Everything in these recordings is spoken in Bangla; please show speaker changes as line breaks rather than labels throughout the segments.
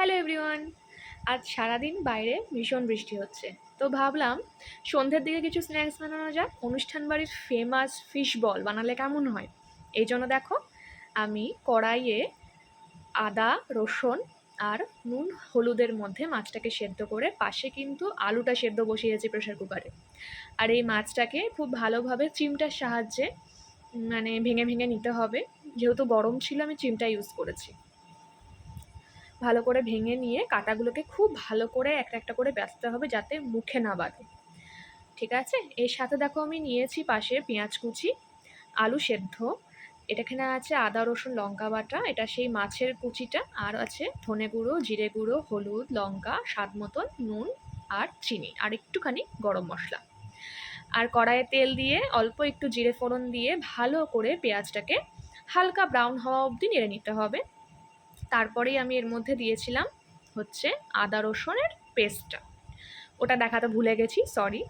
Hello everyone. আজ সারাদিন বাইরে ভীষণ বৃষ্টি হচ্ছে, তো ভাবলাম সন্ধ্যের দিকে কিছু স্ন্যাক্স বানানো যাক। অনুষ্ঠান বাড়ির ফেমাস ফিশ বল বানালে কেমন হয়। এই জন্য দেখো, আমি কড়াইয়ে আদা রসুন আর নুন হলুদের মধ্যে মাছটাকে সেদ্ধ করে পাশে কিন্তু আলুটা সেদ্ধ বসিয়েছি প্রেশার কুকারে। আর এই মাছটাকে খুব ভালোভাবে চিমটার সাহায্যে মানে ভেঙে ভেঙে নিতে হবে। যেহেতু গরম ছিল, আমি চিমটা ইউজ করেছি। ভালো করে ভেঙে নিয়ে কাঁটাগুলোকে খুব ভালো করে একটা একটা করে বাছতে হবে, যাতে মুখে না বাঁধে। ঠিক আছে, এর সাথে দেখো আমি নিয়েছি পাশে পেঁয়াজ কুচি, আলু সেদ্ধ, এটাখানে আছে আদা রসুন লঙ্কা বাটা, এটা সেই মাছের কুচিটা, আর আছে ধনে গুঁড়ো জিরে গুঁড়ো হলুদ লঙ্কা স্বাদ মতন নুন আর চিনি আর একটুখানি গরম মশলা। আর কড়াইয়ে তেল দিয়ে অল্প একটু জিরে ফোড়ন দিয়ে ভালো করে পেঁয়াজটাকে হালকা ব্রাউন হওয়া অবধি নেড়ে নিতে হবে। তারপরেই আমি এর মধ্যে দিয়েছিলাম হচ্ছে আদা রসুনের পেস্টটা, ওটা দেখাতে ভুলে গেছি, সরি।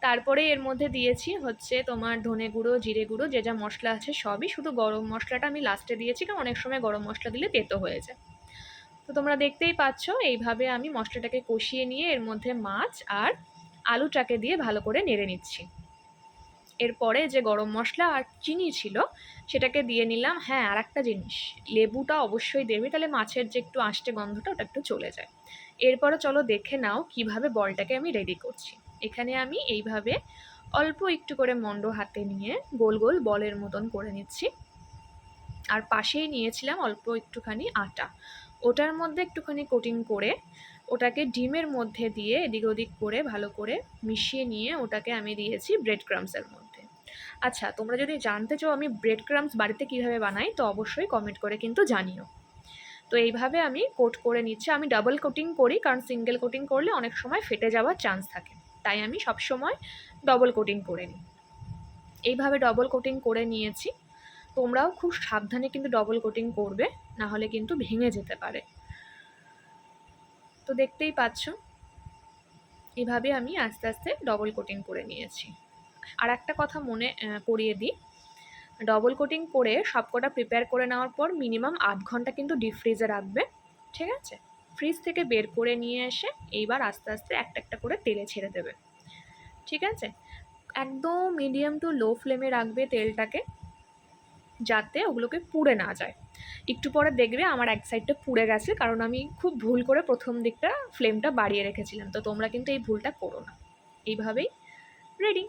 তারপরে এর মধ্যে দিয়েছি হচ্ছে তোমার ধনে গুঁড়ো জিরে গুঁড়ো, যে যা মশলা আছে সবই, শুধু গরম মশলাটা আমি লাস্টে দিয়েছি, কারণ অনেক সময় গরম মশলা দিলে তেতো হয়ে যায়। তো তোমরা দেখতেই পাচ্ছ, এইভাবে আমি মশলাটাকে কষিয়ে নিয়ে এর মধ্যে মাছ আর আলুটাকে দিয়ে ভালো করে নেড়ে নিচ্ছি। এরপরে যে গরম মশলা আর চিনি ছিল সেটাকে দিয়ে নিলাম। হ্যাঁ, আর একটা জিনিস, লেবুটা অবশ্যই দেবে, তাহলে মাছের যে একটু আষ্টে গন্ধটা ওটা একটু চলে যায়। এরপরে চলো দেখে নাও কিভাবে বলটাকে আমি রেডি করছি। এখানে আমি এইভাবে অল্প একটু করে মন্ড হাতে নিয়ে গোল গোল বলের মতন করে নিচ্ছি। আর পাশেই নিয়েছিলাম অল্প একটুখানি আটা, ওটার মধ্যে একটুখানি কোটিং করে ওটাকে ডিমের মধ্যে দিয়ে এদিক ওদিক করে ভালো করে মিশিয়ে নিয়ে ওটাকে আমি দিয়েছি ব্রেড ক্রামসের মধ্যে। আচ্ছা, তোমরা যদি জানতে চাও আমি ব্রেড ক্রামস বাড়িতে কীভাবে বানাই, তো অবশ্যই কমেন্ট করে কিন্তু জানিও। তো এইভাবে আমি কোট করে নিচ্ছি। আমি ডাবল কোটিং করি, কারণ সিঙ্গেল কোটিং করলে অনেক সময় ফেটে যাওয়ার চান্স থাকে, তাই আমি সবসময় ডবল কোটিং করে নিই। এইভাবে ডবল কোটিং করে নিয়েছি। তোমরাও খুব সাবধানে কিন্তু ডবল কোটিং করবে, না হলে কিন্তু ভেঙে যেতে পারে। তো দেখতেই পাচ্ছ, এভাবে আমি আস্তে আস্তে ডবল কোটিং করে নিয়েছি। আর একটা কথা মনে করিয়ে দিই, ডবল কোটিং করে সবকটা প্রিপেয়ার করে নেওয়ার পর মিনিমাম 8 ঘন্টা কিন্তু ডিপ ফ্রিজে রাখবে। ঠিক আছে, ফ্রিজ থেকে বের করে নিয়ে এসে এইবার আস্তে আস্তে একটা একটা করে তেলে ছেড়ে দেবে। ঠিক আছে, একদম মিডিয়াম টু লো ফ্লেমে রাখবে তেলটাকে, যাতে ওগুলোকে পুড়ে না যায়। একটু পরে দেখবে আমার এক সাইডটা পুড়ে গেছে, কারণ আমি খুব ভুল করে প্রথম দিকটা ফ্লেমটা বাড়িয়ে রেখেছিলাম। তো তোমরা কিন্তু এই ভুলটা করো না। এইভাবেই রেডি।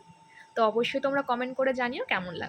তো অবশ্যই তোমরা কমেন্ট করে জানিও কেমন লাগে।